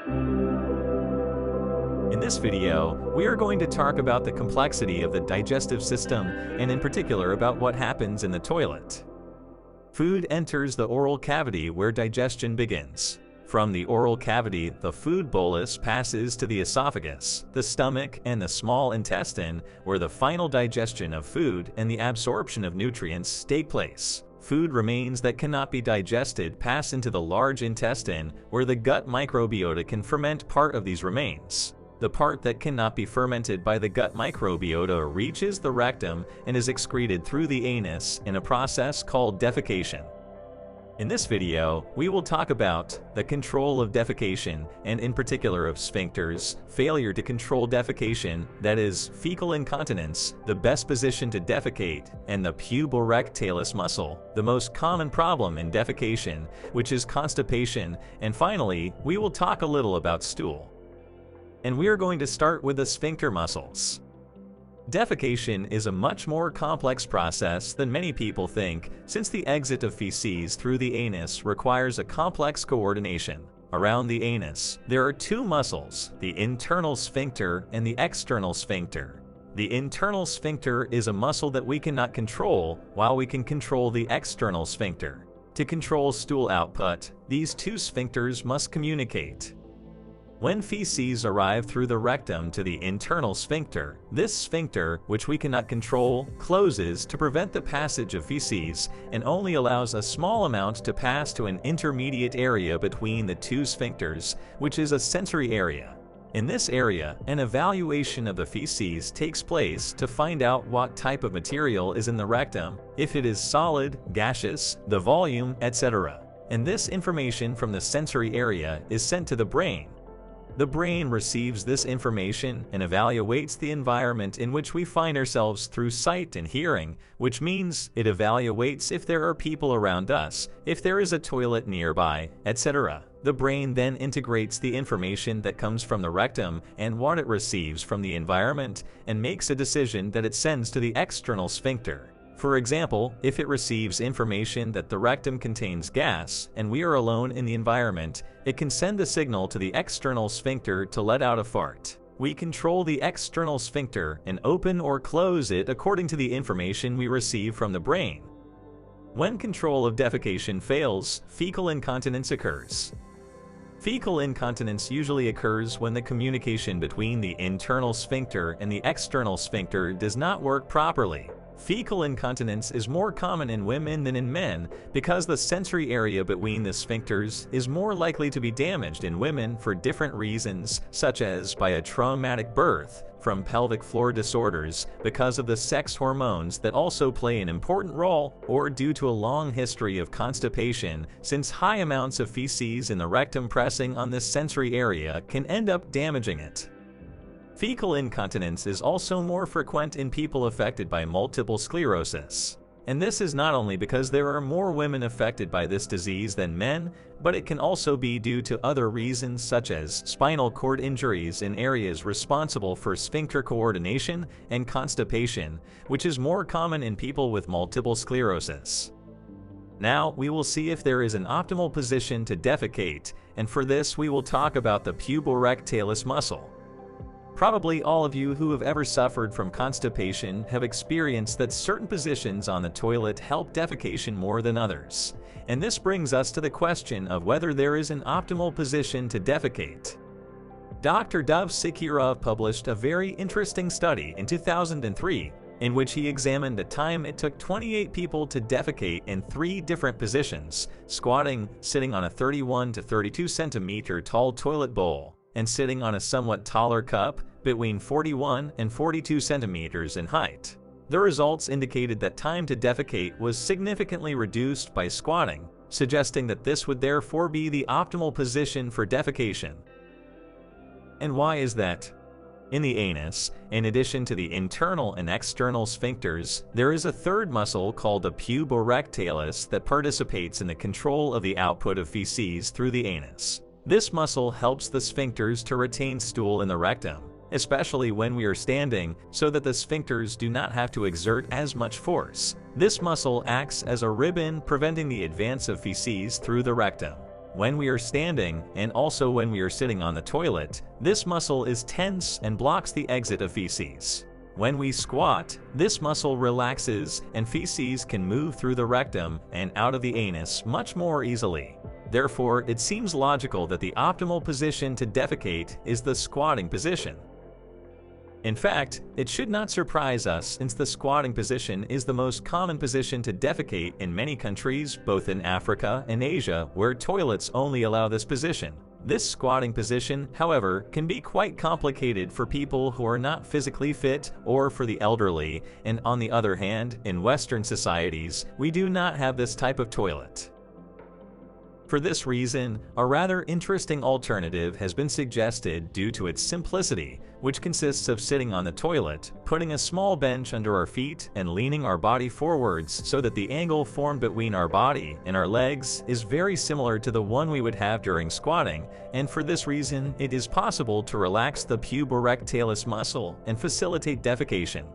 In this video, we are going to talk about the complexity of the digestive system and in particular about what happens in the toilet. Food enters the oral cavity where digestion begins. From the oral cavity, the food bolus passes to the esophagus, the stomach, and the small intestine, where the final digestion of food and the absorption of nutrients take place. Food remains that cannot be digested pass into the large intestine, where the gut microbiota can ferment part of these remains. The part that cannot be fermented by the gut microbiota reaches the rectum and is excreted through the anus in a process called defecation. In this video, we will talk about the control of defecation and in particular of sphincters, failure to control defecation, that is, fecal incontinence, the best position to defecate, and the puborectalis muscle, the most common problem in defecation, which is constipation, and finally, we will talk a little about stool. And we are going to start with the sphincter muscles. Defecation is a much more complex process than many people think, since the exit of feces through the anus requires a complex coordination. Around the anus, there are two muscles, the internal sphincter and the external sphincter. The internal sphincter is a muscle that we cannot control, while we can control the external sphincter. To control stool output, these two sphincters must communicate. When feces arrive through the rectum to the internal sphincter, this sphincter, which we cannot control, closes to prevent the passage of feces and only allows a small amount to pass to an intermediate area between the two sphincters, which is a sensory area. In this area, an evaluation of the feces takes place to find out what type of material is in the rectum, if it is solid, gaseous, the volume, etc. And this information from the sensory area is sent to the brain. The brain receives this information and evaluates the environment in which we find ourselves through sight and hearing, which means it evaluates if there are people around us, if there is a toilet nearby, etc. The brain then integrates the information that comes from the rectum and what it receives from the environment and makes a decision that it sends to the external sphincter. For example, if it receives information that the rectum contains gas and we are alone in the environment, it can send a signal to the external sphincter to let out a fart. We control the external sphincter and open or close it according to the information we receive from the brain. When control of defecation fails, fecal incontinence occurs. Fecal incontinence usually occurs when the communication between the internal sphincter and the external sphincter does not work properly. Fecal incontinence is more common in women than in men because the sensory area between the sphincters is more likely to be damaged in women for different reasons, such as by a traumatic birth, from pelvic floor disorders, because of the sex hormones that also play an important role, or due to a long history of constipation, since high amounts of feces in the rectum pressing on this sensory area can end up damaging it. Fecal incontinence is also more frequent in people affected by multiple sclerosis. And this is not only because there are more women affected by this disease than men, but it can also be due to other reasons such as spinal cord injuries in areas responsible for sphincter coordination and constipation, which is more common in people with multiple sclerosis. Now, we will see if there is an optimal position to defecate, and for this we will talk about the puborectalis muscle. Probably all of you who have ever suffered from constipation have experienced that certain positions on the toilet help defecation more than others. And this brings us to the question of whether there is an optimal position to defecate. Dr. Dov Sikirov published a very interesting study in 2003 in which he examined the time it took 28 people to defecate in 3 different positions: squatting, sitting on a 31 to 32 centimeter tall toilet bowl, and sitting on a somewhat taller cup, between 41 and 42 centimeters in height. The results indicated that time to defecate was significantly reduced by squatting, suggesting that this would therefore be the optimal position for defecation. And why is that? In the anus, in addition to the internal and external sphincters, there is a third muscle called the puborectalis that participates in the control of the output of feces through the anus. This muscle helps the sphincters to retain stool in the rectum, especially when we are standing, so that the sphincters do not have to exert as much force. This muscle acts as a ribbon preventing the advance of feces through the rectum. When we are standing, and also when we are sitting on the toilet, this muscle is tense and blocks the exit of feces. When we squat, this muscle relaxes and feces can move through the rectum and out of the anus much more easily. Therefore, it seems logical that the optimal position to defecate is the squatting position. In fact, it should not surprise us since the squatting position is the most common position to defecate in many countries, both in Africa and Asia, where toilets only allow this position. This squatting position, however, can be quite complicated for people who are not physically fit or for the elderly, and on the other hand, in Western societies, we do not have this type of toilet. For this reason, a rather interesting alternative has been suggested due to its simplicity, which consists of sitting on the toilet, putting a small bench under our feet, and leaning our body forwards so that the angle formed between our body and our legs is very similar to the one we would have during squatting, and for this reason, it is possible to relax the puborectalis muscle and facilitate defecation.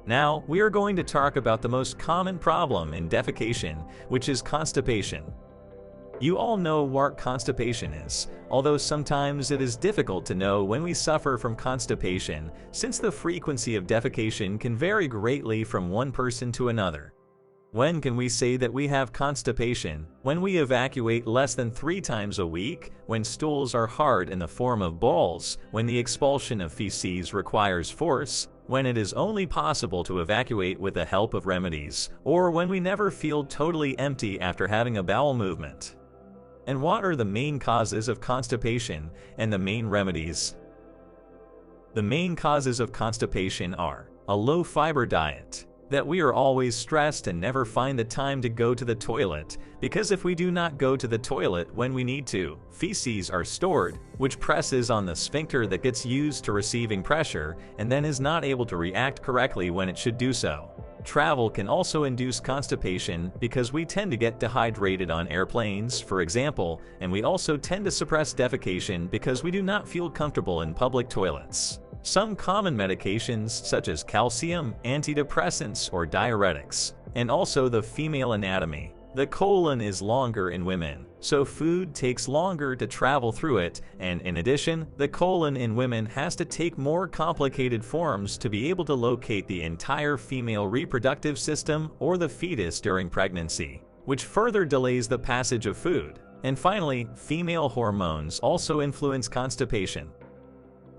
Now, we are going to talk about the most common problem in defecation, which is constipation. You all know what constipation is, although sometimes it is difficult to know when we suffer from constipation, since the frequency of defecation can vary greatly from one person to another. When can we say that we have constipation? When we evacuate less than 3 times a week, when stools are hard in the form of balls, when the expulsion of feces requires force, when it is only possible to evacuate with the help of remedies, or when we never feel totally empty after having a bowel movement. And what are the main causes of constipation and the main remedies? The main causes of constipation are a low-fiber diet, that we are always stressed and never find the time to go to the toilet, because if we do not go to the toilet when we need to, feces are stored, which presses on the sphincter that gets used to receiving pressure and then is not able to react correctly when it should do so. Travel can also induce constipation because we tend to get dehydrated on airplanes, for example, and we also tend to suppress defecation because we do not feel comfortable in public toilets. Some common medications such as calcium, antidepressants, or diuretics, and also the female anatomy. The colon is longer in women, so food takes longer to travel through it, and in addition, the colon in women has to take more complicated forms to be able to locate the entire female reproductive system or the fetus during pregnancy, which further delays the passage of food. And finally, female hormones also influence constipation.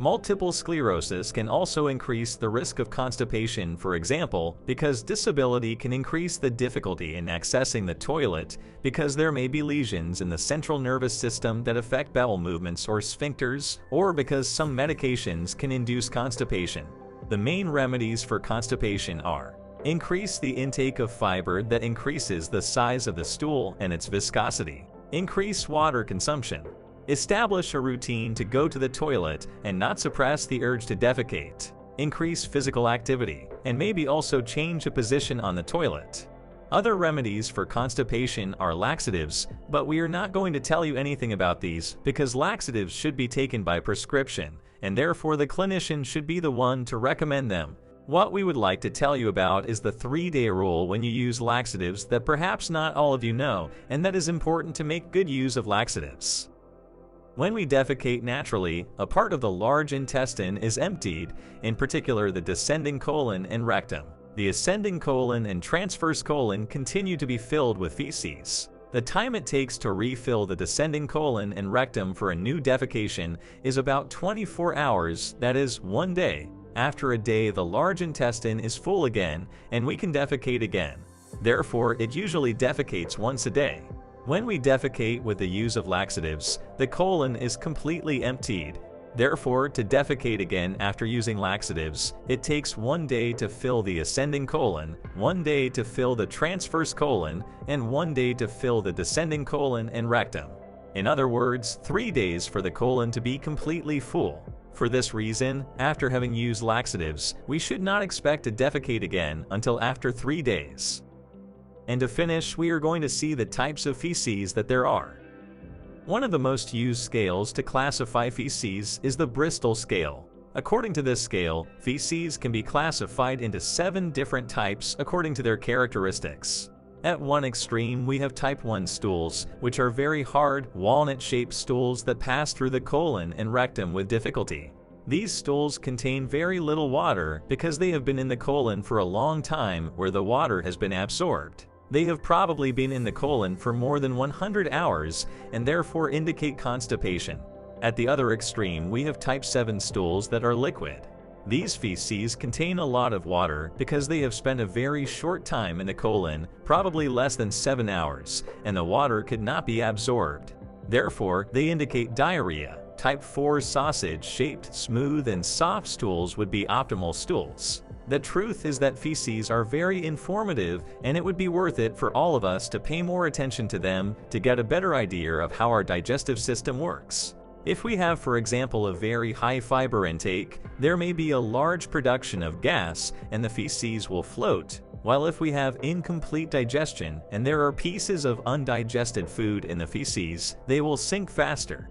Multiple sclerosis can also increase the risk of constipation, for example, because disability can increase the difficulty in accessing the toilet because there may be lesions in the central nervous system that affect bowel movements or sphincters, or because some medications can induce constipation. The main remedies for constipation are: increase the intake of fiber that increases the size of the stool and its viscosity. Increase water consumption. Establish a routine to go to the toilet and not suppress the urge to defecate. Increase physical activity, and maybe also change a position on the toilet. Other remedies for constipation are laxatives, but we are not going to tell you anything about these because laxatives should be taken by prescription, and therefore the clinician should be the one to recommend them. What we would like to tell you about is the 3-day rule when you use laxatives that perhaps not all of you know, and that is important to make good use of laxatives. When we defecate naturally, a part of the large intestine is emptied, in particular the descending colon and rectum. The ascending colon and transverse colon continue to be filled with feces. The time it takes to refill the descending colon and rectum for a new defecation is about 24 hours, that is, 1 day. After a day, the large intestine is full again, and we can defecate again. Therefore, it usually defecates once a day. When we defecate with the use of laxatives, the colon is completely emptied. Therefore, to defecate again after using laxatives, it takes 1 day to fill the ascending colon, 1 day to fill the transverse colon, and 1 day to fill the descending colon and rectum. In other words, 3 days for the colon to be completely full. For this reason, after having used laxatives, we should not expect to defecate again until after 3 days. And to finish, we are going to see the types of feces that there are. One of the most used scales to classify feces is the Bristol scale. According to this scale, feces can be classified into 7 different types according to their characteristics. At one extreme, we have type 1 stools, which are very hard, walnut-shaped stools that pass through the colon and rectum with difficulty. These stools contain very little water because they have been in the colon for a long time where the water has been absorbed. They have probably been in the colon for more than 100 hours and therefore indicate constipation. At the other extreme, we have type 7 stools that are liquid. These feces contain a lot of water because they have spent a very short time in the colon, probably less than 7 hours, and the water could not be absorbed. Therefore, they indicate diarrhea. Type 4 sausage-shaped, smooth, and soft stools would be optimal stools. The truth is that feces are very informative, and it would be worth it for all of us to pay more attention to them to get a better idea of how our digestive system works. If we have, for example, a very high fiber intake, there may be a large production of gas and the feces will float, while if we have incomplete digestion and there are pieces of undigested food in the feces, they will sink faster.